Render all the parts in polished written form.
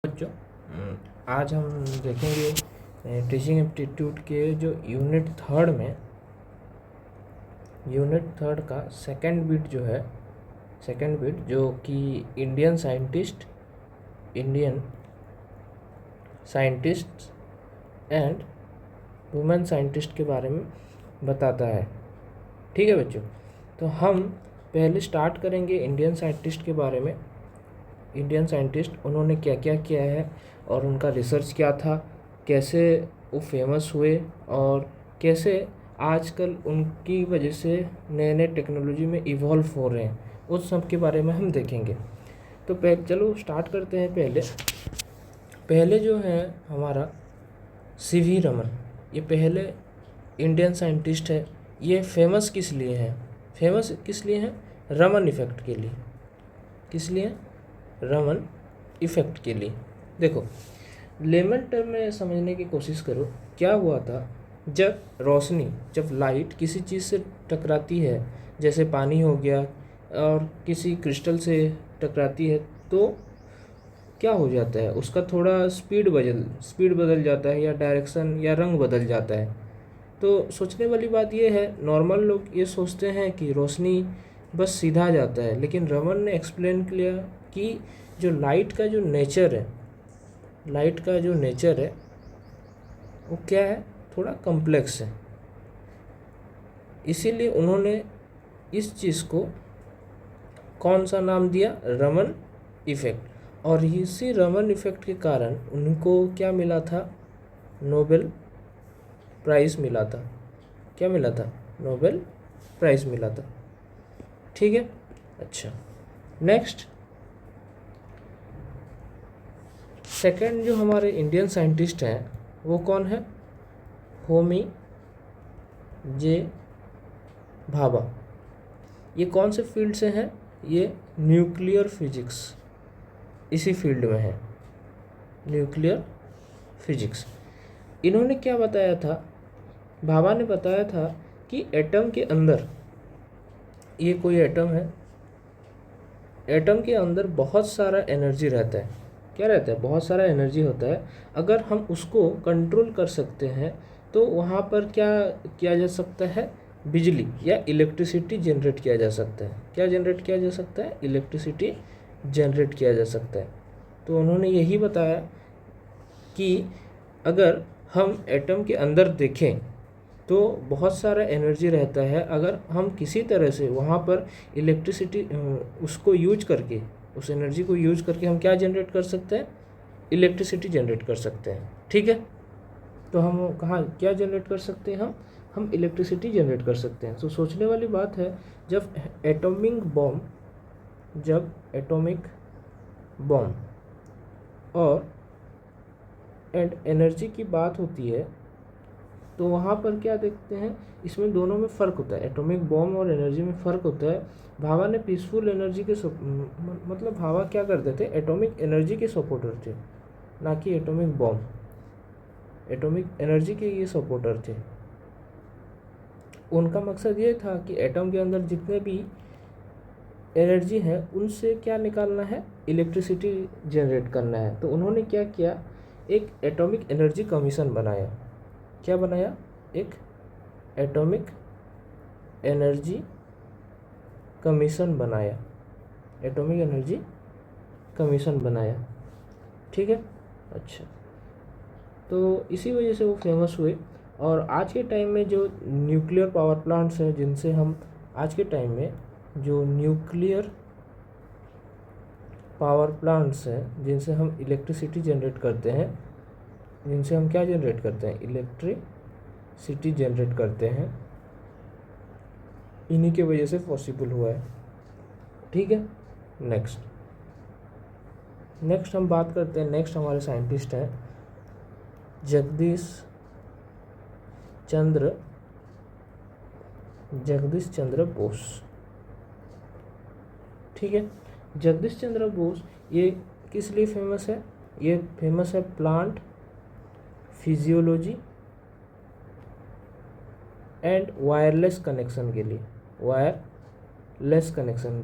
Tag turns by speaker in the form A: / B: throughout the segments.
A: बच्चों, आज हम देखेंगे टीचिंग एप्टीट्यूड के जो यूनिट थर्ड का सेकंड बिट जो कि Indian scientist and women scientist के बारे में बताता है। ठीक है बच्चों, तो हम पहले स्टार्ट करेंगे इंडियन साइंटिस्ट के बारे में। इंडियन साइंटिस्ट उन्होंने क्या क्या किया है और उनका रिसर्च क्या था, कैसे वो फेमस हुए और कैसे आजकल उनकी वजह से नए नए टेक्नोलॉजी में इवॉल्व हो रहे हैं, उस सब के बारे में हम देखेंगे। तो चलो स्टार्ट करते हैं। पहले जो है हमारा सीवी रमन, ये पहले इंडियन साइंटिस्ट है। ये फेमस किस लिए हैं? रमन इफ़ेक्ट के लिए। किस लिए? रमन इफ़ेक्ट के लिए। देखो, लेमन टर्म में समझने की कोशिश करो। क्या हुआ था, जब लाइट किसी चीज़ से टकराती है, जैसे पानी हो गया और किसी क्रिस्टल से टकराती है, तो क्या हो जाता है, उसका थोड़ा स्पीड बदल जाता है, या डायरेक्शन या रंग बदल जाता है। तो सोचने वाली बात यह है, नॉर्मल लोग ये सोचते हैं कि रोशनी बस सीधा जाता है, लेकिन रमन ने एक्सप्लेन किया कि जो लाइट का जो नेचर है वो क्या है, थोड़ा कॉम्प्लेक्स है। इसीलिए उन्होंने इस चीज़ को कौन सा नाम दिया? रमन इफ़ेक्ट। और इसी रमन इफ़ेक्ट के कारण उनको क्या मिला था? नोबेल प्राइज़ मिला था। क्या मिला था? नोबेल प्राइज़ मिला था। ठीक है, अच्छा। नेक्स्ट, सेकंड जो हमारे इंडियन साइंटिस्ट हैं वो कौन है? होमी जे भाभा। ये कौन से फील्ड से हैं? ये न्यूक्लियर फिजिक्स, इसी फील्ड में है, न्यूक्लियर फिजिक्स। इन्होंने क्या बताया था? भाभा ने बताया था कि एटम के अंदर, ये कोई एटम है, एटम के अंदर बहुत सारा एनर्जी रहता है। क्या रहता है? बहुत सारा एनर्जी होता है। अगर हम उसको कंट्रोल कर सकते हैं तो वहाँ पर क्या किया जा सकता है? बिजली या इलेक्ट्रिसिटी जनरेट किया जा सकता है। क्या जनरेट किया जा सकता है? इलेक्ट्रिसिटी जनरेट किया जा सकता है। तो उन्होंने यही बताया कि अगर हम एटम के अंदर देखें तो बहुत सारा एनर्जी रहता है। अगर हम किसी तरह से वहाँ पर इलेक्ट्रिसिटी उसको यूज करके, उस एनर्जी को यूज करके हम क्या जनरेट कर सकते हैं? इलेक्ट्रिसिटी जनरेट कर सकते हैं। ठीक है, तो हम कहाँ क्या जनरेट कर सकते हैं? हम इलेक्ट्रिसिटी जनरेट कर सकते हैं। तो सोचने वाली बात है, जब एटॉमिक बॉम्ब और एनर्जी की बात होती है, तो वहाँ पर क्या देखते हैं, इसमें दोनों में फ़र्क होता है। एटॉमिक बॉम्ब और एनर्जी में फ़र्क होता है। भाभा ने पीसफुल एनर्जी के मतलब भाभा क्या करते थे? एटॉमिक एनर्जी के सपोर्टर थे, ना कि एटॉमिक बॉम्ब। एटॉमिक एनर्जी के ये सपोर्टर थे। उनका मकसद ये था कि एटम के अंदर जितने भी एनर्जी है उनसे क्या निकालना है? इलेक्ट्रिसिटी जनरेट करना है। तो उन्होंने क्या किया? एक एटॉमिक एनर्जी कमीशन बनाया। क्या बनाया? एक एटॉमिक एनर्जी कमीशन बनाया। एटॉमिक एनर्जी कमीशन बनाया। ठीक है, अच्छा। तो इसी वजह से वो फेमस हुए। और आज के टाइम में जो न्यूक्लियर पावर प्लांट्स हैं, जिनसे हम आज के टाइम में जो न्यूक्लियर पावर प्लांट्स हैं जिनसे हम इलेक्ट्रिसिटी जनरेट करते हैं, जिनसे हम क्या जनरेट करते हैं? इलेक्ट्रिसिटी जनरेट करते हैं, इन्हीं के वजह से पॉसिबल हुआ है। ठीक है, नेक्स्ट हम बात करते हैं। नेक्स्ट हमारे साइंटिस्ट हैं जगदीश चंद्र बोस। ठीक है, जगदीश चंद्र बोस ये किस लिए फेमस है? ये फेमस है plant physiology and wireless connection के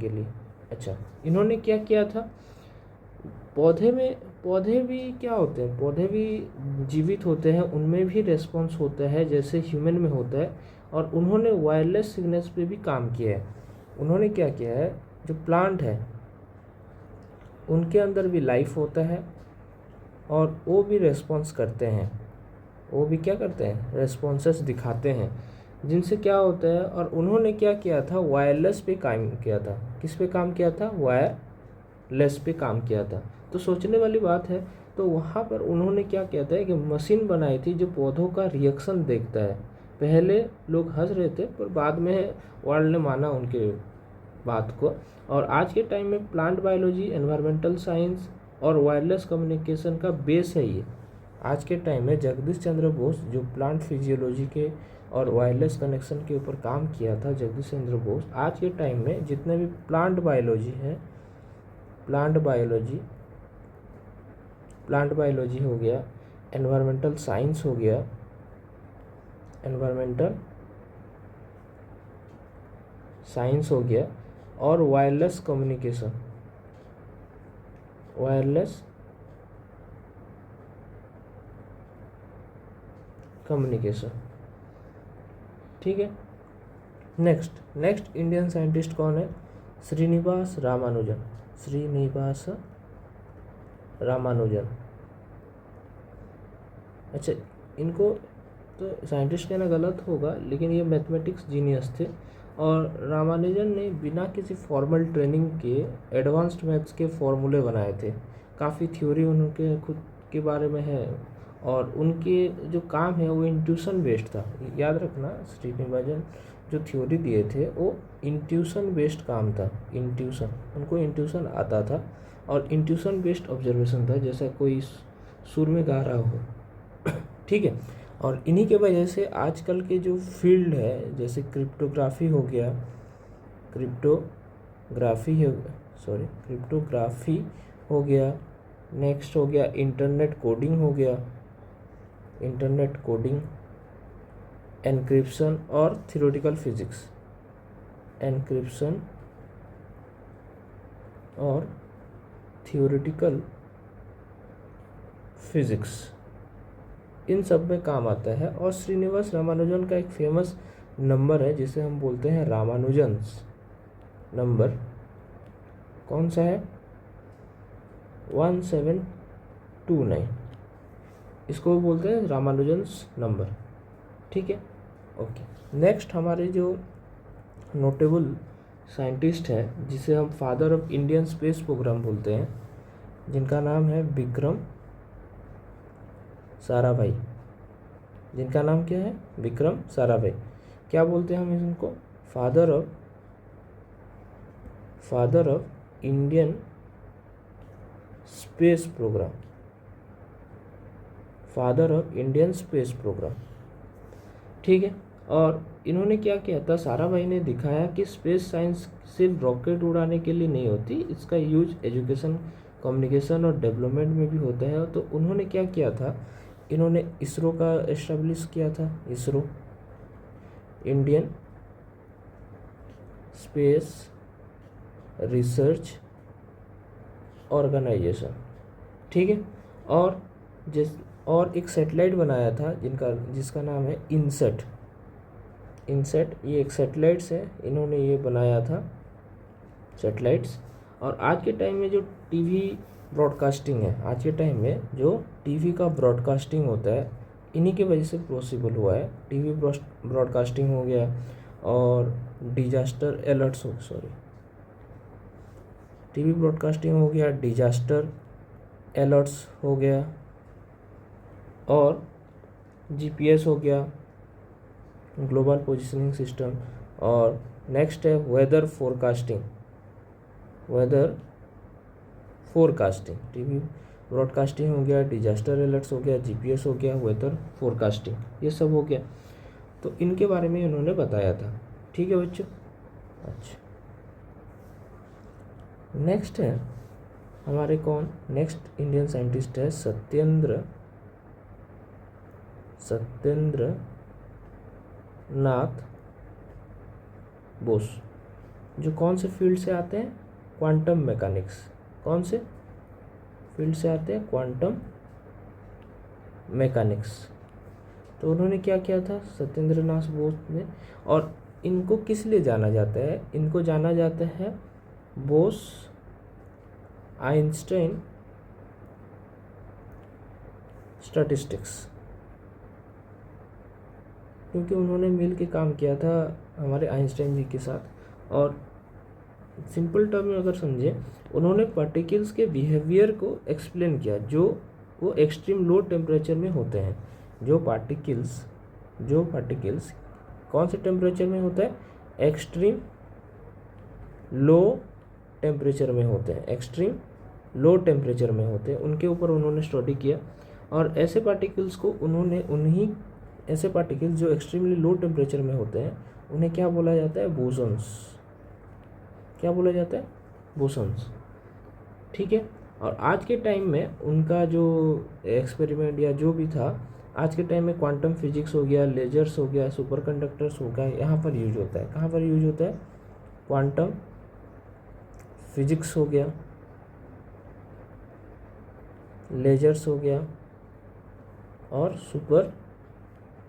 A: लिए। अच्छा, इन्होंने क्या किया था? पौधे में पौधे भी क्या होते हैं, पौधे भी जीवित होते हैं, उनमें भी रेस्पॉन्स होता है जैसे ह्यूमन में होता है। और उन्होंने वायरलेस सिग्नल्स पे भी काम किया है। उन्होंने क्या किया है, जो प्लांट है उनके अंदर भी लाइफ होता है और वो भी रेस्पॉन्स करते हैं, वो भी क्या करते हैं, रेस्पॉन्सेस दिखाते हैं, जिनसे क्या होता है। और उन्होंने क्या किया था, वायरलेस पे काम किया था। किस पे काम किया था, वायरलेस पे काम किया था। तो सोचने वाली बात है। तो वहाँ पर उन्होंने क्या किया था कि मशीन बनाई थी जो पौधों का रिएक्शन देखता है। पहले लोग हंस रहे थे पर बाद में वर्ल्ड ने माना उनके बात को। और आज के टाइम में प्लांट बायोलॉजी, एनवायरमेंटल साइंस और वायरलेस कम्युनिकेशन का बेस है ये। आज के टाइम में जगदीश चंद्र बोस जो प्लांट फिजियोलॉजी के और वायरलेस कनेक्शन के ऊपर काम किया था, जगदीश चंद्र बोस, आज के टाइम में जितने भी प्लांट बायोलॉजी है, प्लांट बायोलॉजी हो गया, एनवायरमेंटल साइंस हो गया, एनवायरमेंटल साइंस हो गया, और वायरलेस कम्युनिकेशन, वायरलेस कम्युनिकेशन, ठीक है। नेक्स्ट इंडियन साइंटिस्ट कौन है, श्रीनिवास रामानुजन। श्रीनिवास रामानुजन। अच्छा, इनको तो साइंटिस्ट कहना गलत होगा, लेकिन ये मैथमेटिक्स जीनियस थे। और रामानुजन ने बिना किसी फॉर्मल ट्रेनिंग के एडवांस्ड मैथ्स के फॉर्मूले बनाए थे। काफ़ी थ्योरी उनके खुद के बारे में है, और उनके जो काम है वो इंट्यूशन बेस्ड था। याद रखना, श्रीनिवासन जो थ्योरी दिए थे वो इंट्यूशन बेस्ड काम था। इंट्यूशन, उनको इंट्यूशन आता था और इंट्यूशन बेस्ड ऑब्जर्वेशन था, जैसा कोई सुर में गा रहा हो, ठीक है। और इन्हीं के वजह से आजकल के जो फील्ड है, जैसे क्रिप्टोग्राफी हो गया, क्रिप्टोग्राफी हो गया, नेक्स्ट हो गया इंटरनेट कोडिंग हो गया, इंटरनेट कोडिंग, एनक्रिप्शन और थ्योरेटिकल फिजिक्स, एनक्रिप्शन और थ्योरेटिकल फिजिक्स, इन सब में काम आता है। और श्रीनिवास रामानुजन का एक फेमस नंबर है जिसे हम बोलते हैं रामानुजन्स नंबर। कौन सा है, 1729, इसको बोलते हैं रामानुजन्स नंबर, ठीक है। ओके, नेक्स्ट हमारे जो नोटेबल साइंटिस्ट है जिसे हम father of Indian space programme बोलते हैं, जिनका नाम है विक्रम साराभाई। जिनका नाम क्या है, विक्रम साराभाई। क्या बोलते हैं हम इनको, father of Indian space programme, father of Indian space programme, ठीक है। और इन्होंने क्या किया था, साराभाई ने दिखाया कि स्पेस साइंस सिर्फ रॉकेट उड़ाने के लिए नहीं होती, इसका यूज एजुकेशन, कम्युनिकेशन और डेवलपमेंट में भी होता है। तो उन्होंने क्या किया था, इन्होंने इसरो का एस्टेब्लिश किया था, ISRO, Indian space research organisation, ठीक है। और एक सैटेलाइट बनाया था जिसका नाम है इनसेट। ये एक सैटेलाइट्स है, इन्होंने ये बनाया था सैटेलाइट्स। और आज के टाइम में जो टीवी ब्रॉडकास्टिंग है, आज के टाइम में जो टीवी का ब्रॉडकास्टिंग होता है, इन्हीं की वजह से पॉसिबल हुआ है। टीवी ब्रॉडकास्टिंग हो गया, और डिजास्टर अलर्ट्स टीवी ब्रॉडकास्टिंग हो गया, डिजास्टर अलर्ट्स हो गया, और जीपीएस हो गया, ग्लोबल पोजीशनिंग सिस्टम। और नेक्स्ट है वेदर फोरकास्टिंग, टीवी ब्रॉडकास्टिंग हो गया, डिजास्टर अलर्ट्स हो गया, जीपीएस हो गया, वेदर फोरकास्टिंग, ये सब हो गया। तो इनके बारे में इन्होंने बताया था, ठीक है बच्चों। अच्छा, नेक्स्ट है हमारे कौन, नेक्स्ट इंडियन साइंटिस्ट है सत्येंद्र नाथ बोस, जो कौन से फील्ड से आते हैं, क्वांटम मैकेनिक्स। कौन से फील्ड से आते हैं क्वांटम मैकेनिक्स। तो उन्होंने क्या किया था सत्येंद्र नाथ बोस ने, और इनको किस लिए जाना जाता है, इनको जाना जाता है बोस आइंस्टाइन स्टैटिस्टिक्स, क्योंकि उन्होंने मिल के काम किया था हमारे आइंस्टाइन जी के साथ। और सिंपल टर्म में अगर समझें, उन्होंने पार्टिकल्स के बिहेवियर को एक्सप्लेन किया जो वो एक्सट्रीम लो टेम्परेचर में होते हैं। जो पार्टिकल्स कौन से टेम्परेचर में होता है, एक्सट्रीम लो टेम्परेचर में होते हैं, एक्सट्रीम लो टेम्परेचर में होते हैं, उनके ऊपर उन्होंने स्टडी किया। और ऐसे पार्टिकल्स को ऐसे पार्टिकल्स जो एक्सट्रीमली लो टेम्परेचर में होते हैं उन्हें क्या बोला जाता है, बोसॉन्स। क्या बोला जाता है, बोसॉन्स। ठीक है। और आज के टाइम में उनका जो एक्सपेरिमेंट या जो भी था, आज के टाइम में क्वांटम फिजिक्स हो गया, लेजर्स हो गया, सुपर कंडक्टर्स हो गया, यहाँ पर यूज होता है। कहाँ पर यूज होता है, क्वांटम फिजिक्स हो गया, लेजर्स हो गया और सुपर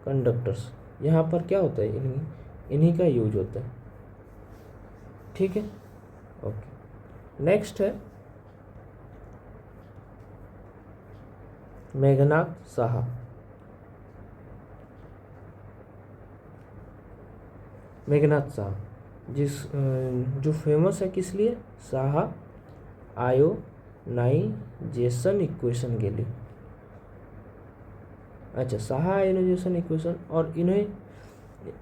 A: कंडक्टर्स, यहाँ पर क्या होता है, इन्हीं का यूज होता है। ठीक है, ओके। नेक्स्ट है मेघनाथ साहा। मेघनाथ साहा जो फेमस है किस लिए, साहा आयोनाइजेशन इक्वेशन के लिए। अच्छा, साहा आयोनाइजेशन इक्वेशन। और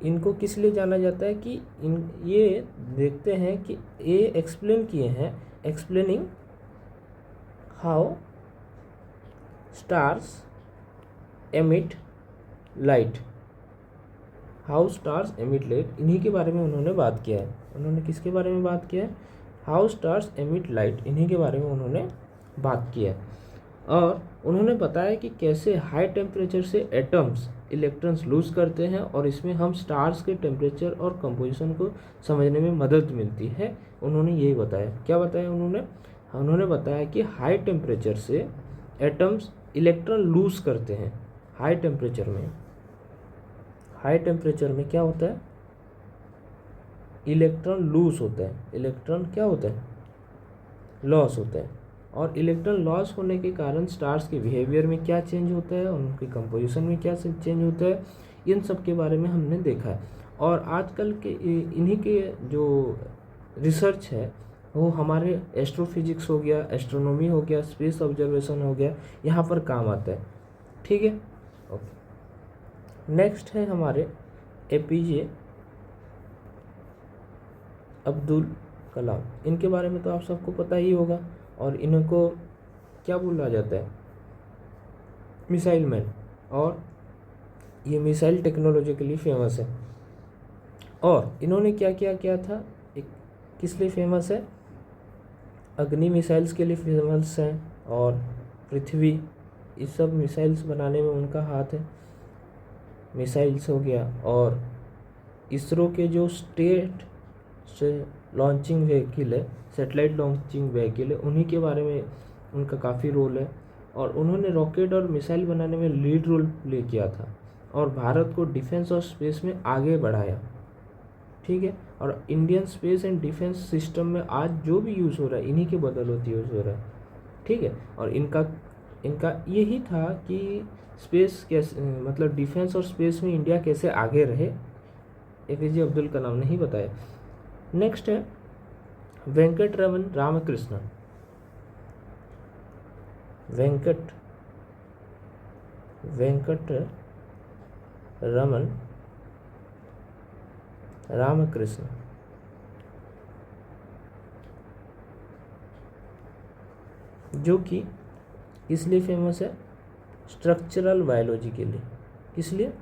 A: इनको किस लिए जाना जाता है कि ये देखते हैं कि ये एक्सप्लेन किए हैं, explaining how stars emit light, इन्हीं के बारे में उन्होंने बात किया है। उन्होंने किसके बारे में बात किया है, हाउ स्टार्स एमिट लाइट, इन्हीं के बारे में उन्होंने बात किया है। और उन्होंने बताया कि कैसे हाई टेम्परेचर से एटम्स इलेक्ट्रॉन्स लूज करते हैं, और इसमें हम स्टार्स के टेम्परेचर और कंपोजिशन को समझने में मदद मिलती है। उन्होंने यही बताया। क्या बताया उन्होंने बताया कि हाई टेम्परेचर से एटम्स इलेक्ट्रॉन लूज करते हैं। हाई टेम्परेचर में क्या होता है, इलेक्ट्रॉन लूज होता है, इलेक्ट्रॉन क्या होता है, लॉस होता है। और इलेक्ट्रॉन लॉस होने के कारण स्टार्स के बिहेवियर में क्या चेंज होता है, उनके कंपोजिशन में क्या चेंज होता है, इन सब के बारे में हमने देखा है। और आजकल के इन्हीं के जो रिसर्च है वो हमारे एस्ट्रोफिजिक्स हो गया, एस्ट्रोनॉमी हो गया, स्पेस ऑब्जर्वेशन हो गया, यहाँ पर काम आता है। ठीक है, ओके। नेक्स्ट है हमारे एपीजे अब्दुल कलाम। इनके बारे में तो आप सबको पता ही होगा। और इनको क्या बोला जाता है, मिसाइल मैन। और ये मिसाइल टेक्नोलॉजी के लिए फेमस है। और इन्होंने क्या क्या किया था, किस लिए फेमस है, अग्नि मिसाइल्स के लिए फेमस है, और पृथ्वी, इस सब मिसाइल्स बनाने में उनका हाथ है। मिसाइल्स हो गया, और इसरो के जो स्टेट से लॉन्चिंग व्हीकल है, सैटेलाइट लॉन्चिंग व्हीकल है, उन्हीं के बारे में उनका काफ़ी रोल है। और उन्होंने रॉकेट और मिसाइल बनाने में लीड रोल प्ले किया था, और भारत को डिफेंस और स्पेस में आगे बढ़ाया। ठीक है। और Indian space and defence system में आज जो भी यूज़ हो रहा है, इन्हीं के बदौलत यूज़ हो रहा है। ठीक है। और इनका यही था कि स्पेस कैसे, मतलब डिफेंस और स्पेस में इंडिया कैसे आगे रहे, एपीजे अब्दुल कलाम ने ही बताया। नेक्स्ट है वेंकटरमन रामकृष्णन। वेंकटरमन रामकृष्ण, जो कि इसलिए फेमस है स्ट्रक्चरल बायोलॉजी के लिए। इसलिए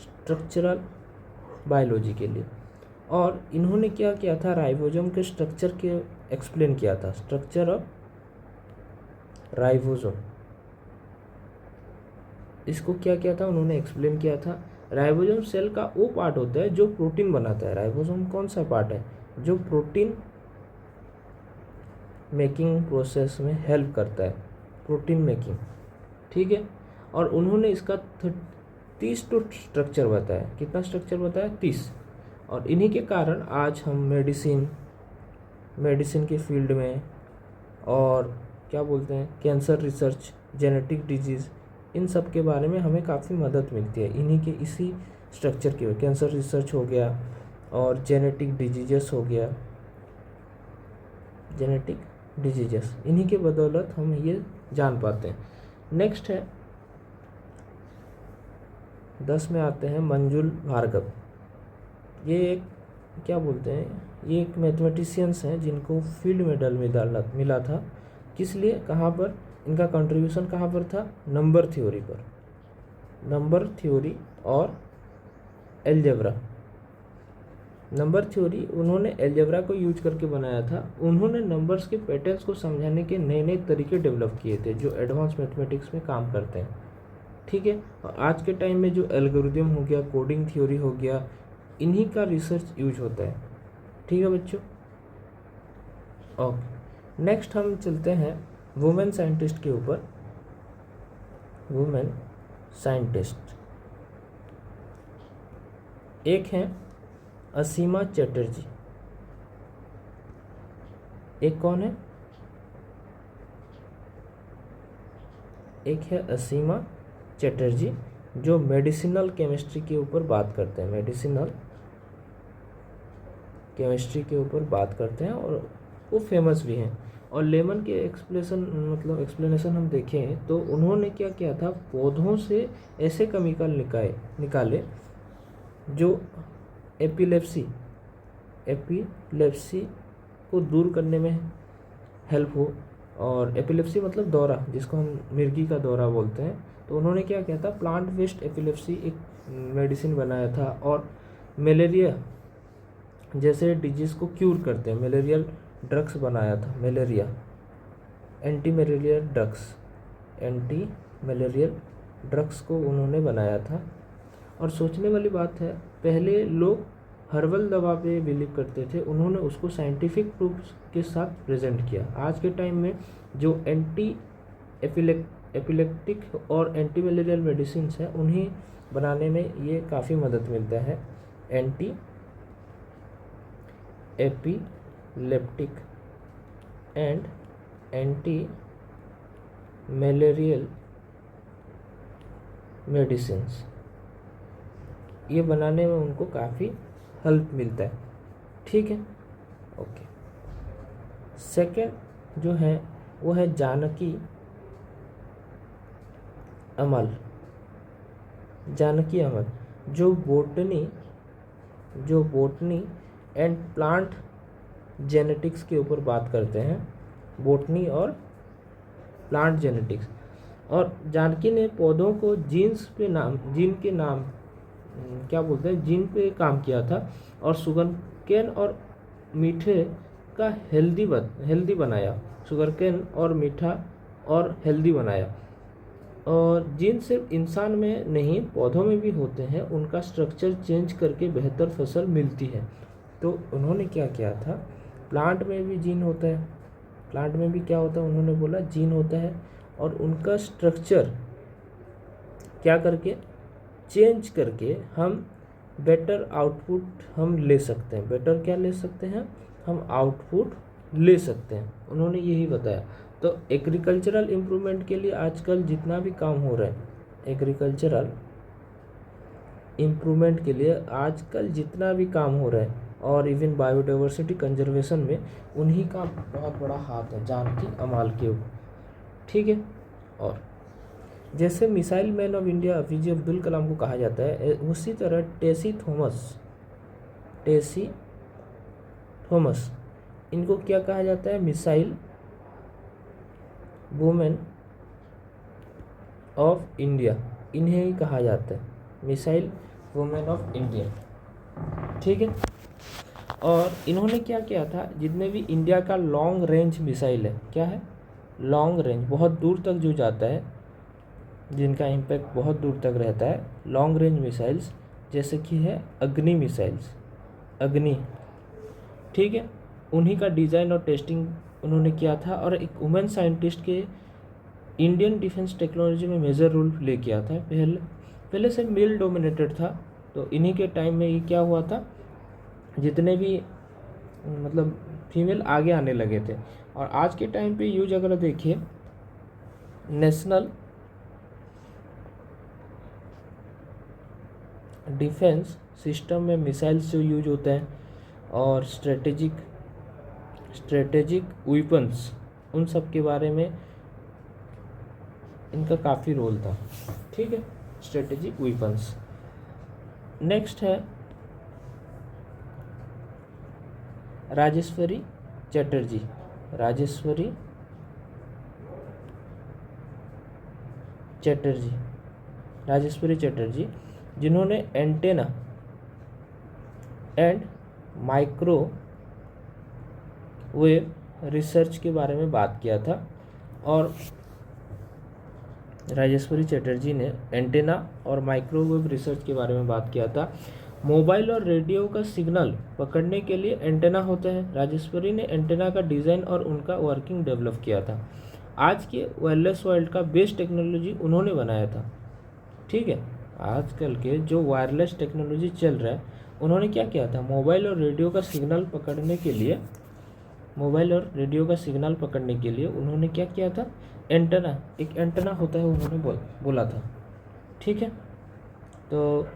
A: स्ट्रक्चरल बायोलॉजी के लिए। और इन्होंने क्या किया था, राइबोसोम के स्ट्रक्चर के एक्सप्लेन किया था, स्ट्रक्चर ऑफ राइबोसोम, इसको क्या किया था उन्होंने एक्सप्लेन किया था। राइबोसोम सेल का वो पार्ट होता है जो प्रोटीन बनाता है। राइबोसोम कौन सा पार्ट है, जो प्रोटीन मेकिंग प्रोसेस में हेल्प करता है, प्रोटीन मेकिंग, ठीक है। और उन्होंने इसका 30 तो स्ट्रक्चर बताया। कितना स्ट्रक्चर बताया? 30। और इन्हीं के कारण आज हम मेडिसिन के फील्ड में और क्या बोलते हैं कैंसर रिसर्च, जेनेटिक डिजीज़, इन सब के बारे में हमें काफ़ी मदद मिलती है इन्हीं के इसी स्ट्रक्चर की वजह। कैंसर रिसर्च हो गया और जेनेटिक डिजीजेस हो गया, जेनेटिक डिजीजेस, इन्हीं के बदौलत हम ये जान पाते हैं। नेक्स्ट है 10 में आते हैं मंजुल भार्गव। ये एक क्या बोलते हैं, ये एक मैथमेटिशियंस हैं जिनको फील्ड मेडल मिला था। किस लिए, कहाँ पर इनका कंट्रीब्यूशन कहाँ पर था? नंबर थ्योरी पर, नंबर थ्योरी और एलजेब्रा। नंबर थ्योरी उन्होंने एलजेब्रा को यूज करके बनाया था। उन्होंने नंबर्स के पैटर्न्स को समझाने के नए नए तरीके डेवलप किए थे जो एडवांस मैथमेटिक्स में काम करते हैं, ठीक है। और आज के टाइम में जो एल्गोरिदम हो गया, कोडिंग थ्योरी हो गया, इन्हीं का रिसर्च यूज होता है, ठीक है बच्चों। ओके, नेक्स्ट हम चलते हैं वुमेन साइंटिस्ट के ऊपर। वुमेन साइंटिस्ट एक हैं असीमा चैटर्जी। एक कौन है? एक है असीमा चैटर्जी जो मेडिसिनल केमिस्ट्री के ऊपर बात करते हैं, मेडिसिनल केमिस्ट्री के ऊपर बात करते हैं और वो फेमस भी हैं। और लेमन के एक्सप्लेनेशन हम देखें तो उन्होंने क्या किया था, पौधों से ऐसे केमिकल निकाले जो एपिलेप्सी को दूर करने में हेल्प हो। और एपिलेप्सी मतलब दौरा, जिसको हम मिर्गी का दौरा बोलते हैं। तो उन्होंने क्या किया था, प्लांट बेस्ड एपिलेप्सी एक मेडिसिन बनाया था। और मलेरिया जैसे डिजीज़ को क्यूर करते हैं, मलेरियल ड्रग्स बनाया था। मलेरिया एंटी मलेरियल ड्रग्स को उन्होंने बनाया था। और सोचने वाली बात है, पहले लोग हर्बल दवा पे बिलीव करते थे, उन्होंने उसको साइंटिफिक प्रूफ के साथ प्रेजेंट किया। आज के टाइम में जो एंटी एपिलेप्टिक और एंटी मलेरियल मेडिसिन हैं, उन्हें बनाने में ये काफ़ी मदद मिलता है। Anti epileptic and anti malarial medicines, ये बनाने में उनको काफ़ी हेल्प मिलता है, ठीक है। ओके, सेकंड जो है वो है जानकी अमल। जानकी अमल जो बोटनी एंड प्लांट जेनेटिक्स के ऊपर बात करते हैं, बोटनी और प्लांट जेनेटिक्स। और जानकी ने पौधों को जीन पे काम किया था और शुगर केन और मीठे का हेल्दी बनाया, शुगर केन और मीठा और हेल्दी बनाया। और जीन सिर्फ इंसान में नहीं पौधों में भी होते हैं, उनका स्ट्रक्चर चेंज करके बेहतर फसल मिलती है। तो उन्होंने क्या किया था, प्लांट में भी जीन होता है, प्लांट में भी क्या होता है, उन्होंने बोला जीन होता है और उनका स्ट्रक्चर क्या करके चेंज करके हम बेटर आउटपुट हम ले सकते हैं। बेटर क्या ले सकते हैं, हम आउटपुट ले सकते हैं, उन्होंने यही बताया। तो एग्रीकल्चरल इम्प्रूवमेंट के लिए आजकल जितना भी काम हो रहा है, एग्रीकल्चरल इम्प्रूवमेंट के लिए आजकल जितना भी काम हो रहा है और इवन बायोडाइवर्सिटी कंजर्वेशन में उन्हीं का बहुत बड़ा हाथ है, जानकी अमाल के ऊपर, ठीक है। और जैसे missile man of India APJ Abdul Kalam को कहा जाता है, उसी तरह टेसी थॉमस इनको क्या कहा जाता है, मिसाइल वुमेन ऑफ इंडिया, इन्हें ही कहा जाता है मिसाइल वुमेन ऑफ इंडिया, ठीक है। और इन्होंने क्या किया था, जितने भी इंडिया का लॉन्ग रेंज मिसाइल है, क्या है, लॉन्ग रेंज, बहुत दूर तक जो जाता है, जिनका इम्पैक्ट बहुत दूर तक रहता है, लॉन्ग रेंज मिसाइल्स, जैसे कि है अग्नि मिसाइल्स, अग्नि, ठीक है, उन्हीं का डिज़ाइन और टेस्टिंग उन्होंने किया था, और एक वुमेन साइंटिस्ट के इंडियन डिफेंस टेक्नोलॉजी में मेजर रोल प्ले किया था। पहले से मेल डोमिनेटेड था, तो इन्हीं के टाइम में ये क्या हुआ था, जितने भी मतलब फीमेल आगे आने लगे थे। और आज के टाइम पे यूज अगर देखिए, नेशनल डिफेंस सिस्टम में मिसाइल्स जो यूज होते हैं और स्ट्रेटेजिक वेपन्स, उन सब के बारे में इनका काफ़ी रोल था। ठीक है, स्ट्रेटेजिक वेपन्स। नेक्स्ट है राजेश्वरी चटर्जी। राजेश्वरी चटर्जी जिन्होंने एंटेना एंड माइक्रोवेव रिसर्च के बारे में बात किया था। और राजेश्वरी चटर्जी ने एंटेना और माइक्रोवेव रिसर्च के बारे में बात किया था। मोबाइल और रेडियो का सिग्नल पकड़ने के लिए एंटेना होता है। राजेश्वरी ने एंटेना का डिज़ाइन और उनका वर्किंग डेवलप किया था। आज के वायरलेस वर्ल्ड का बेस्ट टेक्नोलॉजी उन्होंने बनाया था। ठीक है, आजकल के जो वायरलेस टेक्नोलॉजी चल रहा है, उन्होंने क्या किया था, मोबाइल और रेडियो का सिग्नल पकड़ने के लिए उन्होंने क्या किया था, एक एंटेना होता है, उन्होंने बोला था। ठीक है, तो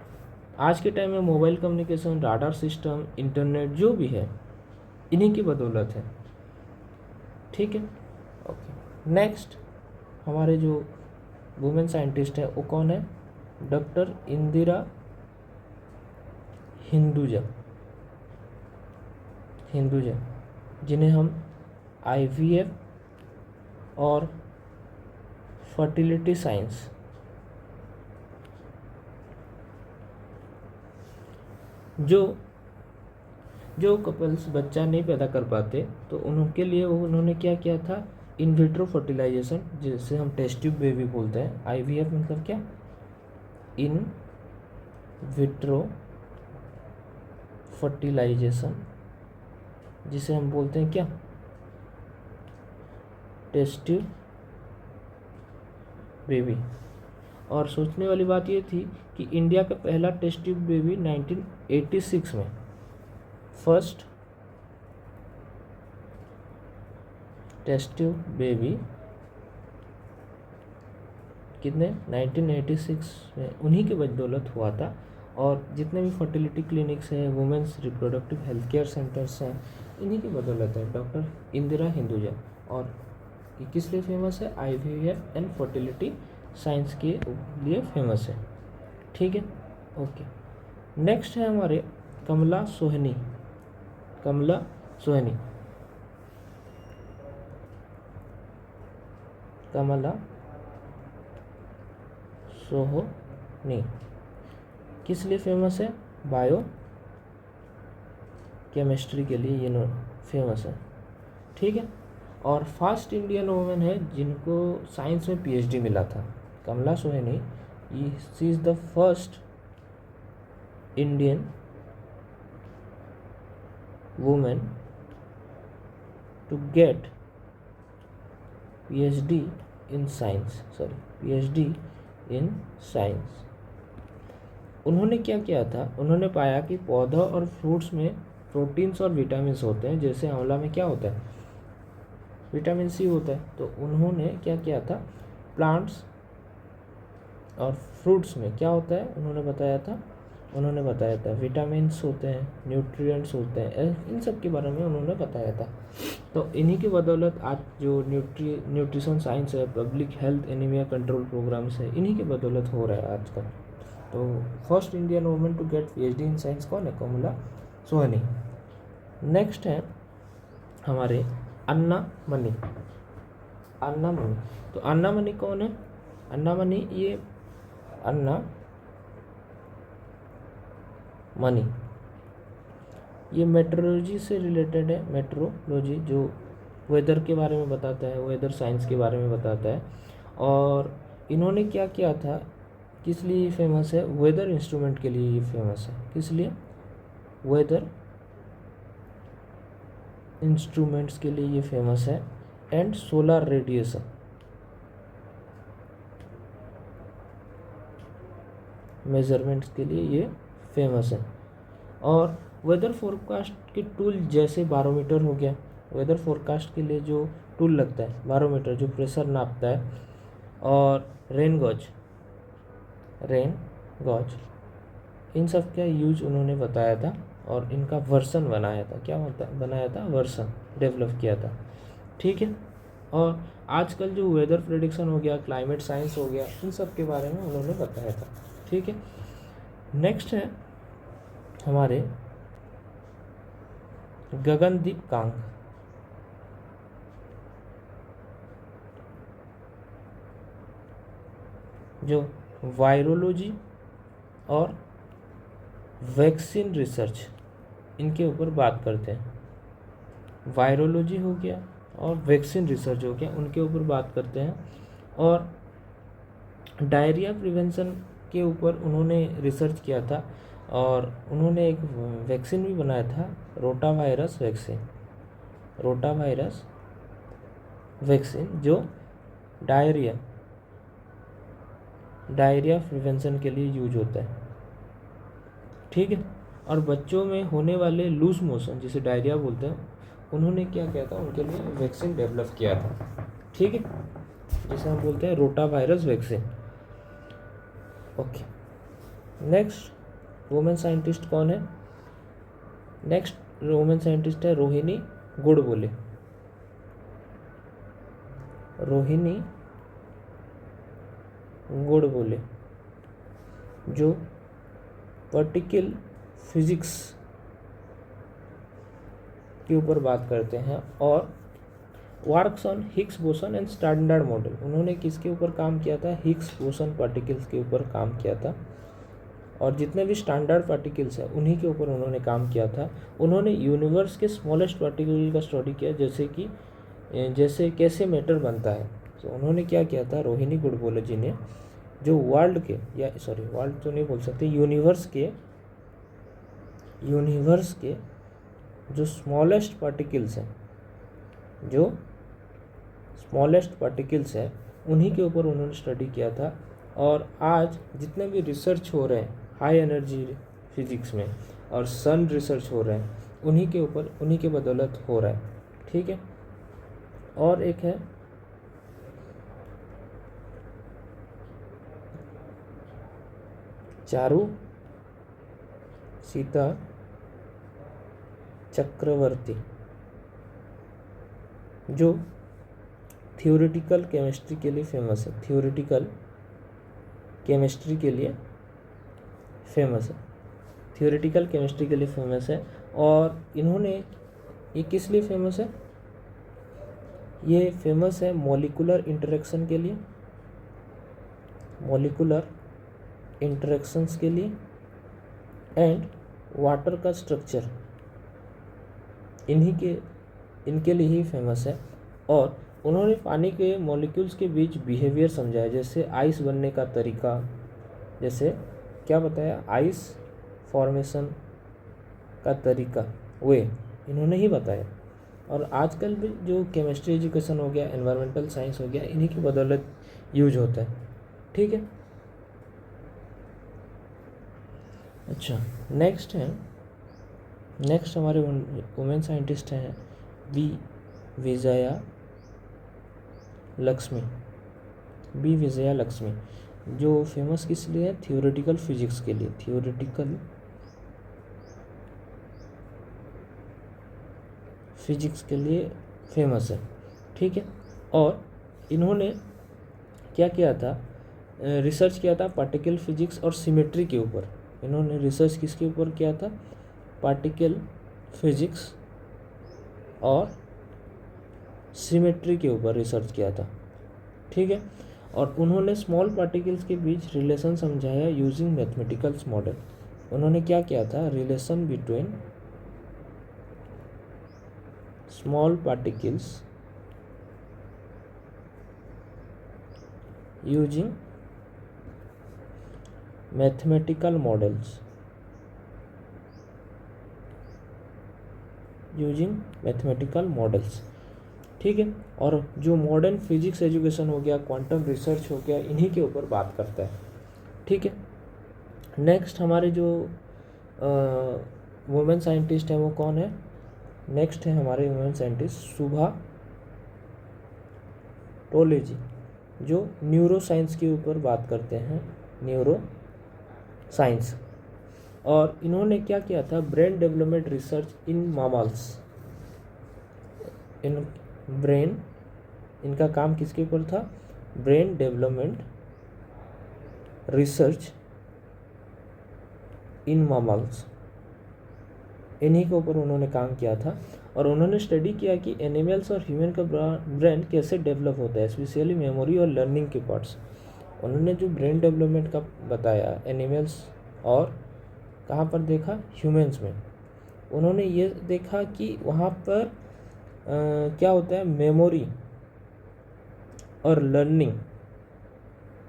A: आज के टाइम में mobile communication, radar system, internet जो भी है, इन्हीं की बदौलत है। ठीक है, ओके। नेक्स्ट हमारे जो वुमेन साइंटिस्ट है वो कौन है, डॉक्टर इंदिरा हिंदुजा, जिन्हें हम IVF और फर्टिलिटी साइंस, जो कपल्स बच्चा नहीं पैदा कर पाते, तो उनके लिए उन्होंने क्या किया था, इन विट्रो फर्टिलाइजेशन, जिसे हम टेस्ट ट्यूब बेबी बोलते हैं। IVF मतलब क्या, इन विट्रो फर्टिलाइजेशन, जिसे हम बोलते हैं क्या, टेस्ट ट्यूब बेबी। और सोचने वाली बात ये थी कि इंडिया का पहला टेस्ट ट्यूब बेबी 1986 में, फर्स्ट टेस्ट ट्यूब बेबी कितने 1986 में उन्हीं के बदौलत हुआ था। और जितने भी फर्टिलिटी क्लिनिक्स हैं, women's reproductive health care centres हैं, इन्हीं की बदौलत है, डॉक्टर इंदिरा हिंदुजा। और ये किस लिए फेमस है, IVF एंड फर्टिलिटी साइंस के लिए फेमस है। ठीक है, ओके। नेक्स्ट है हमारे कमला सोहनी। किस लिए फेमस है, बायो केमिस्ट्री के लिए ये फेमस है। ठीक है, और फर्स्ट इंडियन वुमेन है जिनको साइंस में PhD मिला था, Kamala Sohonie. She is the first Indian women to get PhD in science. उन्होंने क्या किया था, उन्होंने पाया कि पौधा और फ्रूट्स में प्रोटीन्स और विटामिन्स होते हैं। जैसे आंवला में क्या होता है, विटामिन C होता है। तो उन्होंने क्या किया था, प्लांट्स और फ्रूट्स में क्या होता है, उन्होंने बताया था विटामिन्स होते हैं, न्यूट्रिएंट्स होते हैं, इन सब के बारे में उन्होंने बताया था। तो इन्हीं की बदौलत आज जो न्यूट्रिशन साइंस है, public health anaemia control programmes है, इन्हीं की बदौलत हो रहा है आजकल। तो first Indian women to get PhD in science कौन है, कमला सोहनी। नेक्स्ट है हमारे अन्ना मनी। तो अन्ना मनी कौन है, अन्ना मनी ये मेट्रोलॉजी से रिलेटेड है। मेट्रोलॉजी जो वेदर के बारे में बताता है, वेदर साइंस के बारे में बताता है। और इन्होंने क्या किया था, किस लिए फेमस है, वेदर इंस्ट्रूमेंट के लिए ये फेमस है। किस लिए, वेदर इंस्ट्रूमेंट्स के लिए ये फेमस है, एंड सोलर रेडिएशन, मेजरमेंट्स के लिए ये फेमस है। और वेदर फोरकास्ट के टूल जैसे बारोमीटर हो गया, वेदर फोरकास्ट के लिए जो टूल लगता है बारोमीटर, जो प्रेशर नापता है, और रेन गॉज, इन सब का यूज उन्होंने बताया था और इनका वर्सन बनाया था। क्या बनाया था? वर्सन डेवलप किया था। ठीक है। और आजकल जो वेदर प्रेडिक्शन हो गया, क्लाइमेट साइंस हो गया, इन सब के बारे में उन्होंने बताया था। ठीक है। नेक्स्ट है हमारे गगनदीप कांग, जो वायरोलॉजी और वैक्सीन रिसर्च, इनके ऊपर बात करते हैं। वायरोलॉजी हो गया और वैक्सीन रिसर्च हो गया, उनके ऊपर बात करते हैं। और डायरिया प्रिवेंशन के ऊपर उन्होंने रिसर्च किया था और उन्होंने एक वैक्सीन भी बनाया था, रोटावायरस वैक्सीन, जो डायरिया प्रिवेंशन के लिए यूज होता है। ठीक है। और बच्चों में होने वाले लूज मोशन, जिसे डायरिया बोलते हैं, उन्होंने क्या किया था, उनके लिए वैक्सीन डेवलप किया था। ठीक है, जिसे हम बोलते हैं rotavirus vaccine. Okay. Next women scientist कौन है? नेक्स्ट वुमेन साइंटिस्ट है रोहिणी गुडबोले। जो पार्टिकल फिजिक्स के ऊपर बात करते हैं और works on Higgs boson and standard model. उन्होंने किसके ऊपर काम किया था? हिग्स बोसन पार्टिकल्स के ऊपर काम किया था, और जितने भी स्टैंडर्ड पार्टिकल्स हैं उन्हीं के ऊपर उन्होंने काम किया था। उन्होंने यूनिवर्स के स्मॉलेस्ट पार्टिकल का स्टडी किया, जैसे कैसे मैटर बनता है। तो उन्होंने क्या किया था, रोहिणी गुडबोले जी ने, जो वर्ल्ड तो नहीं बोल सकते, यूनिवर्स के जो स्मॉलेस्ट पार्टिकल्स हैं उन्हीं के ऊपर उन्होंने स्टडी किया था। और आज जितने भी रिसर्च हो रहे हैं हाई एनर्जी फिजिक्स में और सन रिसर्च हो रहे हैं, उन्हीं के बदौलत हो रहा है। ठीक है। और एक है चारू सीता चक्रवर्ती, जो थियोरेटिकल केमिस्ट्री के लिए फेमस है। और इन्होंने, ये किस लिए फेमस है? ये फेमस है मॉलिक्यूलर इंटरेक्शंस के लिए एंड वाटर का स्ट्रक्चर, इनके लिए ही फेमस है। और उन्होंने पानी के मॉलिक्यूल्स के बीच बिहेवियर समझाया, जैसे आइस बनने का तरीका, जैसे क्या बताया, आइस फॉर्मेशन का तरीका, वे इन्होंने ही बताया। और आजकल भी जो केमिस्ट्री एजुकेशन हो गया, एनवायरमेंटल साइंस हो गया, इन्हीं की बदौलत यूज होता है। ठीक है। अच्छा, नेक्स्ट हमारे वुमेन साइंटिस्ट हैं बी विजया लक्ष्मी, जो फेमस किस लिए है? थियोरेटिकल फिजिक्स के लिए, फेमस है। ठीक है। और इन्होंने क्या किया था, रिसर्च किया था पार्टिकल फिजिक्स और सिमेट्री के ऊपर। इन्होंने रिसर्च किसके ऊपर किया था? पार्टिकल फिजिक्स और सिमेट्री के ऊपर रिसर्च किया था। ठीक है। और उन्होंने स्मॉल पार्टिकल्स के बीच रिलेशन समझाया यूजिंग मैथमेटिकल्स मॉडल। उन्होंने क्या किया था? Relation between small particles using mathematical using mathematical models. ठीक है, और जो मॉडर्न फिजिक्स एजुकेशन हो गया, क्वांटम रिसर्च हो गया, इन्हीं के ऊपर बात करता है। ठीक है, नेक्स्ट हमारे जो वुमेन साइंटिस्ट हैं वो कौन है? नेक्स्ट है हमारे वुमेन साइंटिस्ट सुभा टोलेजी, जो न्यूरो साइंस के ऊपर बात करते हैं, न्यूरो साइंस। और इन्होंने क्या किया था? Brain development research in mammals. In brain, इनका काम किसके ऊपर था? ब्रेन डेवलपमेंट रिसर्च इन मामल्स, इन्हीं के ऊपर उन्होंने काम किया था। और उन्होंने स्टडी किया कि एनिमल्स और ह्यूमन का ब्रेन कैसे डेवलप होता है, स्पेशली मेमोरी और लर्निंग के पार्ट्स। उन्होंने जो ब्रेन डेवलपमेंट का बताया एनिमल्स और कहाँ पर देखा? ह्यूमंस में। उन्होंने ये देखा कि वहाँ पर क्या होता है, मेमोरी और लर्निंग,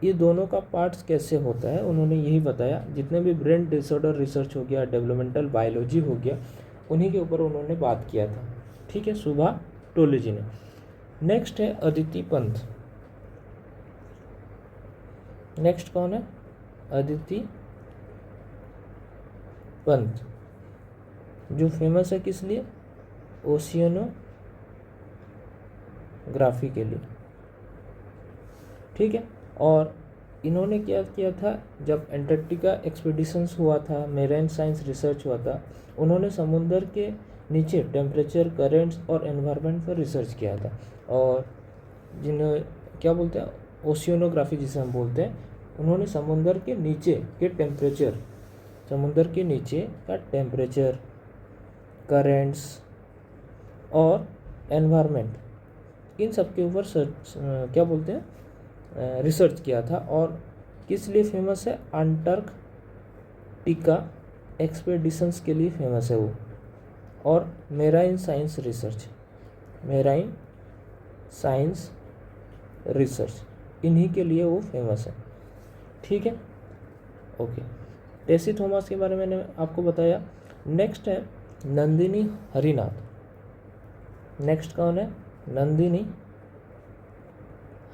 A: ये दोनों का पार्ट्स कैसे होता है, उन्होंने यही बताया। जितने भी ब्रेन डिसऑर्डर रिसर्च हो गया, डेवलपमेंटल बायोलॉजी हो गया, उन्हीं के ऊपर उन्होंने बात किया था। ठीक है, सुभा टोलेजी ने। नेक्स्ट है अदिति पंत। नेक्स्ट कौन है? अदिति पंत, जो फेमस है किस लिए? ओशियनोग्राफी के लिए। ठीक है, और इन्होंने क्या किया था? जब एंटार्क्टिका एक्सपीडिशंस हुआ था, मेराइन साइंस रिसर्च हुआ था, उन्होंने समुद्र के नीचे टेम्परेचर, करेंट्स और एनवायरनमेंट पर रिसर्च किया था। और जिन्हें क्या बोलते हैं? ओशियनोग्राफी जिसे हम बोलते हैं, उन्होंने समुद्र के नीचे के टेम्परेचर, समुद्र के नीचे का टेम्परेचर, करेंट्स और एनवायरनमेंट, इन सब के ऊपर क्या बोलते हैं? रिसर्च किया था। और किस लिए फेमस है? अंटार्कटिका एक्सपेडिशंस के लिए फेमस है वो। और marine science research, marine science research, इन्हीं के लिए वो फेमस है। ठीक है, ओके। टेसी थॉमस के बारे में मैंने आपको बताया। नेक्स्ट है नंदिनी हरिनाथ। नेक्स्ट कौन है? नंदिनी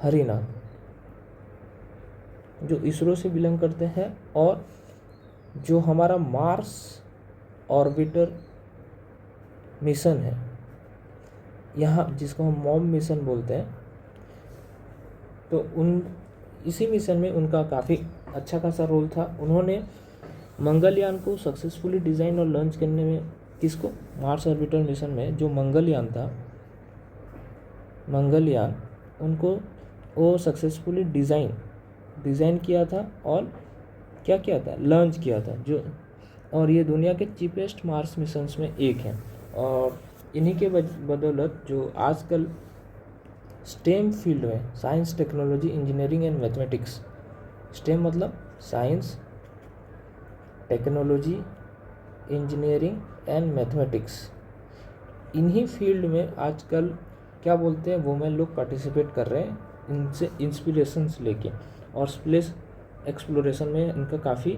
A: हरिनाथ, जो इसरो से बिलोंग करते हैं। और जो हमारा मार्स ऑर्बिटर मिशन है यहाँ, जिसको हम मॉम मिशन बोलते हैं, तो इसी मिशन में उनका काफ़ी अच्छा खासा रोल था। उन्होंने मंगलयान को सक्सेसफुली डिज़ाइन और लॉन्च करने में, किसको? मार्स ऑर्बिटर मिशन में जो मंगलयान था, मंगलयान, उनको वो सक्सेसफुली डिज़ाइन किया था और क्या किया था? लॉन्च किया था। जो और ये दुनिया के चीपेस्ट मार्स मिशंस में एक हैं। और इन्हीं के बदौलत जो आजकल स्टेम फील्ड में, science, technology, engineering and mathematics, STEM मतलब science, technology, engineering and mathematics, इन्हीं फील्ड में आजकल क्या बोलते हैं, वुमेन लोग पार्टिसिपेट कर रहे हैं, इनसे इंस्पिरेशंस लेके। और स्पेस एक्सप्लोरेशन में इनका काफ़ी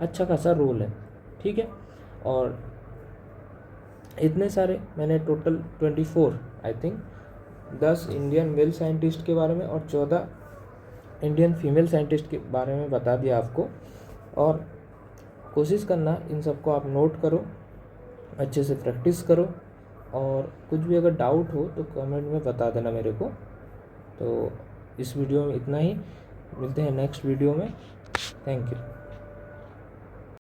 A: अच्छा खासा रोल है। ठीक है, और इतने सारे मैंने total 24 I think 10 Indian male scientist के बारे में और 14 इंडियन फीमेल साइंटिस्ट के बारे में बता दिया आपको। और कोशिश करना इन सबको आप नोट करो, अच्छे से प्रैक्टिस करो, और कुछ भी अगर डाउट हो तो कमेंट में बता देना मेरे को। तो इस वीडियो में इतना ही, मिलते हैं नेक्स्ट वीडियो में। Thank you.